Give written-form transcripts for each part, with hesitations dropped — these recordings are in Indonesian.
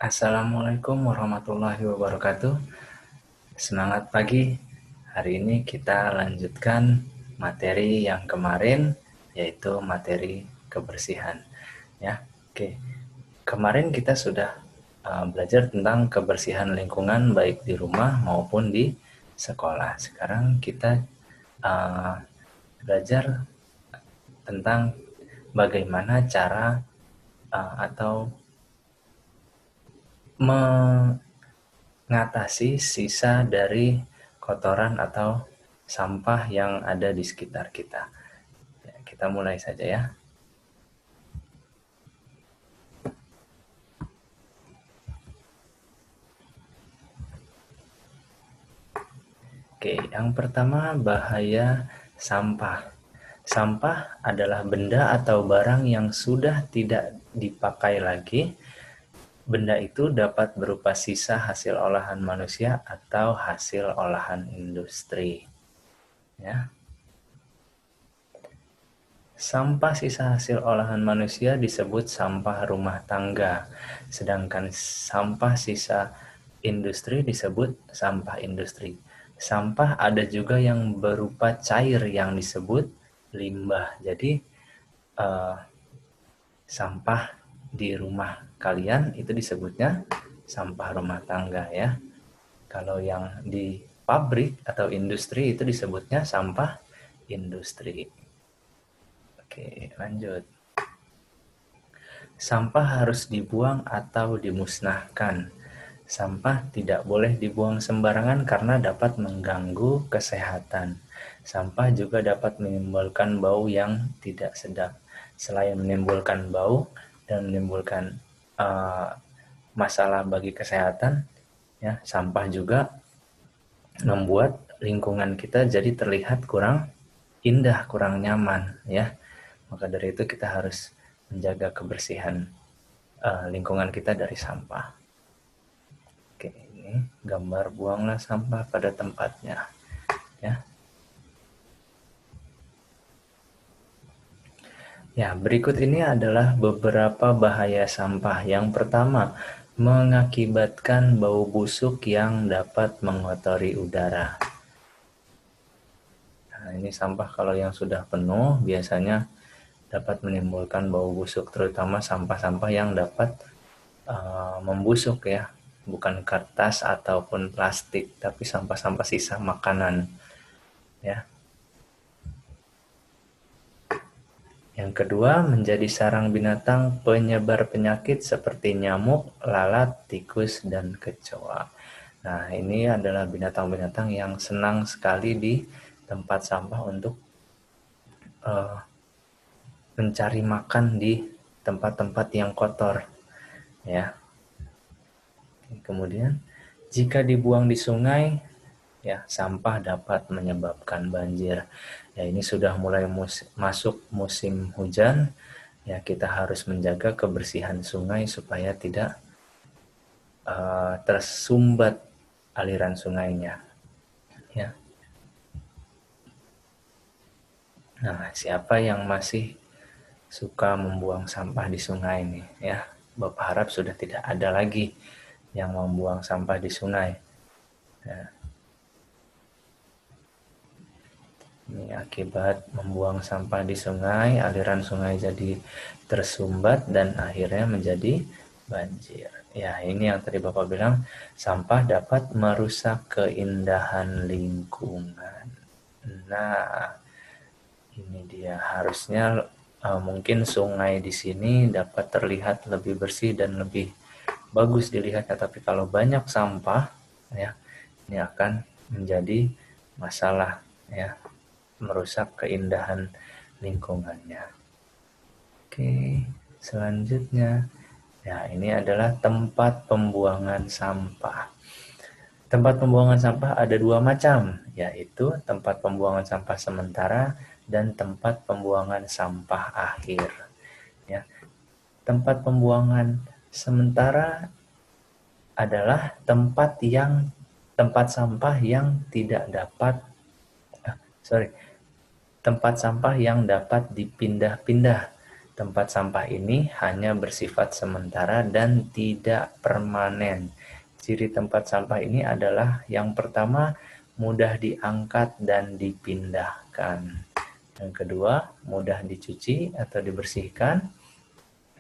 Assalamualaikum warahmatullahi wabarakatuh. Semangat pagi. Hari ini kita lanjutkan materi yang kemarin, yaitu materi kebersihan. Ya, oke. Kemarin kita sudah belajar tentang kebersihan lingkungan baik di rumah maupun di sekolah. Sekarang kita belajar tentang bagaimana cara atau mengatasi sisa dari kotoran atau sampah yang ada di sekitar kita. Ya, kita mulai saja ya. Oke, yang pertama bahaya sampah. Sampah adalah benda atau barang yang sudah tidak dipakai lagi. Benda itu dapat berupa sisa hasil olahan manusia atau hasil olahan industri. Ya. Sampah sisa hasil olahan manusia disebut sampah rumah tangga, sedangkan sampah sisa industri disebut sampah industri. Sampah ada juga yang berupa cair yang disebut limbah. Jadi sampah di rumah kalian itu disebutnya sampah rumah tangga ya. Kalau yang di pabrik atau industri itu disebutnya sampah industri. Oke, lanjut. Sampah harus dibuang atau dimusnahkan. Sampah tidak boleh dibuang sembarangan karena dapat mengganggu kesehatan. Sampah juga dapat menimbulkan bau yang tidak sedap. Selain menimbulkan bau dan menimbulkan masalah bagi kesehatan, ya, sampah juga membuat lingkungan kita jadi terlihat kurang indah, kurang nyaman, ya. Maka dari itu kita harus menjaga kebersihan lingkungan kita dari sampah. Oke, ini gambar buanglah sampah pada tempatnya, ya. Ya, berikut ini adalah beberapa bahaya sampah. Yang pertama, mengakibatkan bau busuk yang dapat mengotori udara. Nah, ini sampah kalau yang sudah penuh biasanya dapat menimbulkan bau busuk, terutama sampah-sampah yang dapat membusuk ya, bukan kertas ataupun plastik, tapi sampah-sampah sisa makanan ya. Yang kedua, menjadi sarang binatang penyebar penyakit seperti nyamuk, lalat, tikus, dan kecoa. Nah, ini adalah binatang-binatang yang senang sekali di tempat sampah untuk mencari makan di tempat-tempat yang kotor, ya. Kemudian, jika dibuang di sungai, ya, sampah dapat menyebabkan banjir. Ya, ini sudah mulai masuk musim hujan. Ya, kita harus menjaga kebersihan sungai supaya tidak tersumbat aliran sungainya. Ya. Nah, siapa yang masih suka membuang sampah di sungai nih? Ya, Bapak harap sudah tidak ada lagi yang membuang sampah di sungai. Ya. Ini akibat membuang sampah di sungai, aliran sungai jadi tersumbat dan akhirnya menjadi banjir. Ya, ini yang tadi Bapak bilang, sampah dapat merusak keindahan lingkungan. Nah, ini dia, harusnya mungkin sungai di sini dapat terlihat lebih bersih dan lebih bagus dilihatnya, tapi kalau banyak sampah, ya, ini akan menjadi masalah, ya, merusak keindahan lingkungannya. Oke, selanjutnya, ya, ini adalah tempat pembuangan sampah. Tempat pembuangan sampah ada dua macam, yaitu tempat pembuangan sampah sementara dan tempat pembuangan sampah akhir. Ya, tempat pembuangan sementara adalah tempat sampah yang tidak dapat tempat sampah yang dapat dipindah-pindah. tempat sampah ini hanya bersifat sementara dan tidak permanen. Ciri tempat sampah ini adalah yang pertama, mudah diangkat dan dipindahkan. Yang kedua, mudah dicuci atau dibersihkan.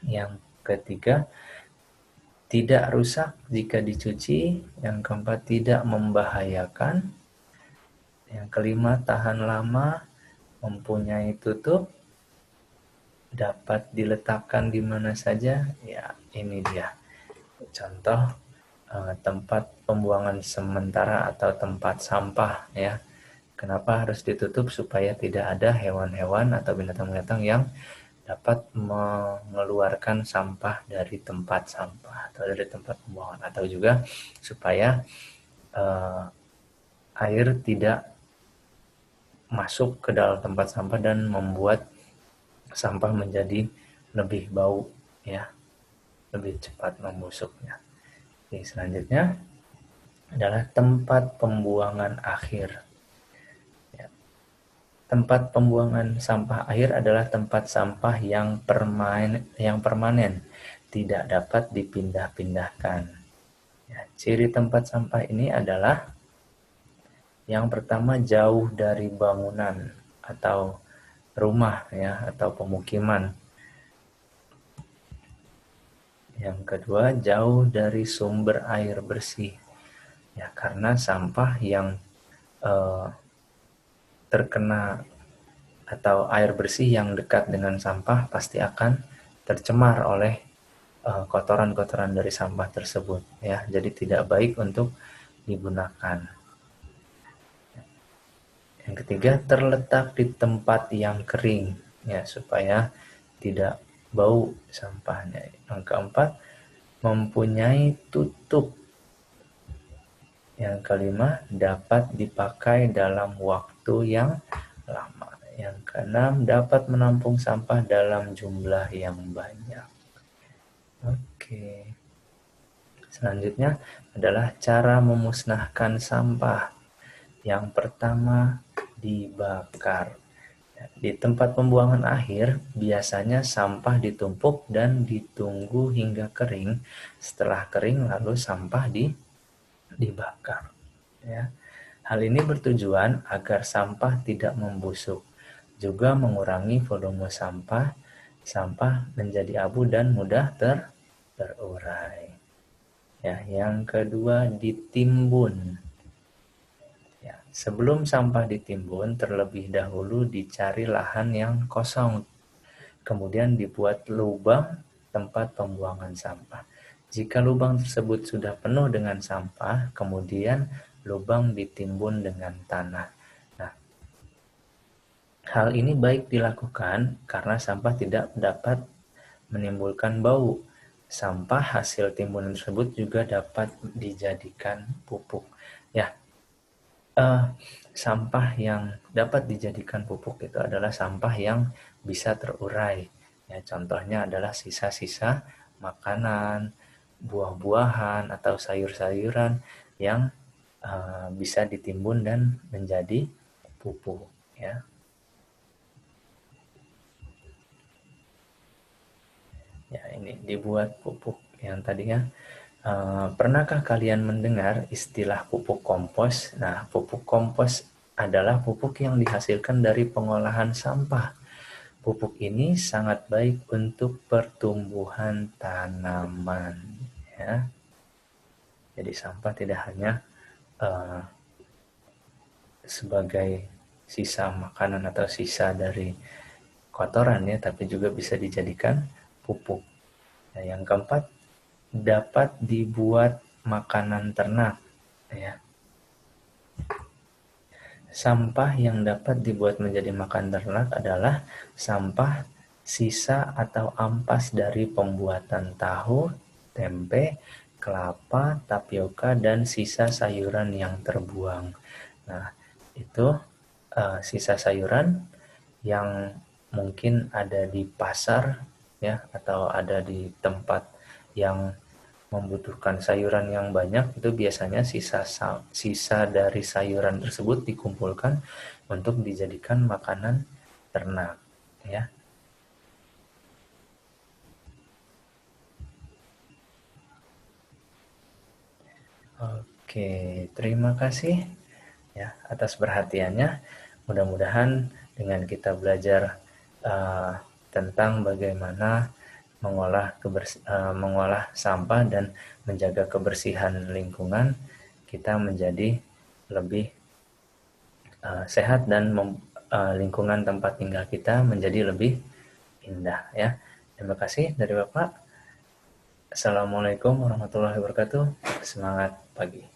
Yang ketiga, tidak rusak jika dicuci. Yang keempat, tidak membahayakan. Yang kelima, tahan lama, mempunyai tutup, dapat diletakkan di mana saja. Ya, ini dia contoh tempat pembuangan sementara atau tempat sampah ya. Kenapa harus ditutup? Supaya tidak ada hewan-hewan atau binatang-binatang yang dapat mengeluarkan sampah dari tempat sampah atau dari tempat pembuangan, atau juga supaya air tidak masuk ke dalam tempat sampah dan membuat sampah menjadi lebih bau ya, lebih cepat membusuknya. Oke, selanjutnya adalah tempat pembuangan akhir. Ya. Tempat pembuangan sampah akhir adalah tempat sampah yang permanen, tidak dapat dipindah-pindahkan. Ya, ciri tempat sampah ini adalah yang pertama, jauh dari bangunan atau rumah ya, atau pemukiman. Yang kedua, jauh dari sumber air bersih. Ya, karena sampah yang terkena atau air bersih yang dekat dengan sampah pasti akan tercemar oleh kotoran-kotoran dari sampah tersebut ya. Jadi tidak baik untuk digunakan. Yang ketiga, terletak di tempat yang kering ya, supaya tidak bau sampahnya. Yang keempat, mempunyai tutup. Yang kelima, dapat dipakai dalam waktu yang lama. Yang keenam, dapat menampung sampah dalam jumlah yang banyak. Oke. Selanjutnya adalah cara memusnahkan sampah. Yang pertama, dibakar. Di tempat pembuangan akhir, biasanya sampah ditumpuk dan ditunggu hingga kering. Setelah kering, lalu sampah dibakar. Ya. Hal ini bertujuan agar sampah tidak membusuk, juga mengurangi volume sampah menjadi abu dan mudah terurai. Ya, yang kedua, ditimbun. Ya, sebelum sampah ditimbun, terlebih dahulu dicari lahan yang kosong. Kemudian dibuat lubang tempat pembuangan sampah. Jika lubang tersebut sudah penuh dengan sampah, kemudian lubang ditimbun dengan tanah. Nah, hal ini baik dilakukan karena sampah tidak dapat menimbulkan bau. Sampah hasil timbunan tersebut juga dapat dijadikan pupuk. Ya, sampah yang dapat dijadikan pupuk itu adalah sampah yang bisa terurai. Ya, contohnya adalah sisa-sisa makanan, buah-buahan atau sayur-sayuran yang bisa ditimbun dan menjadi pupuk. Ya. Ya, ini dibuat pupuk yang tadinya. Pernahkah kalian mendengar istilah pupuk kompos? Nah, pupuk kompos adalah pupuk yang dihasilkan dari pengolahan sampah. Pupuk ini sangat baik untuk pertumbuhan tanaman. Ya. Jadi sampah tidak hanya sebagai sisa makanan atau sisa dari kotoran ya, tapi juga bisa dijadikan pupuk. Nah, yang keempat, dapat dibuat makanan ternak ya. Sampah yang dapat dibuat menjadi makan ternak adalah sampah sisa atau ampas dari pembuatan tahu, tempe, kelapa, tapioka, dan sisa sayuran yang terbuang. Nah, itu sisa sayuran yang mungkin ada di pasar ya, atau ada di tempat yang membutuhkan sayuran yang banyak, itu biasanya sisa dari sayuran tersebut dikumpulkan untuk dijadikan makanan ternak ya. Oke, terima kasih ya atas perhatiannya. Mudah-mudahan dengan kita belajar uh, tentang bagaimana mengolah sampah dan menjaga kebersihan lingkungan, kita menjadi lebih sehat dan lingkungan tempat tinggal kita menjadi lebih indah ya. Terima kasih dari Bapak. Assalamualaikum warahmatullahi wabarakatuh. Semangat pagi.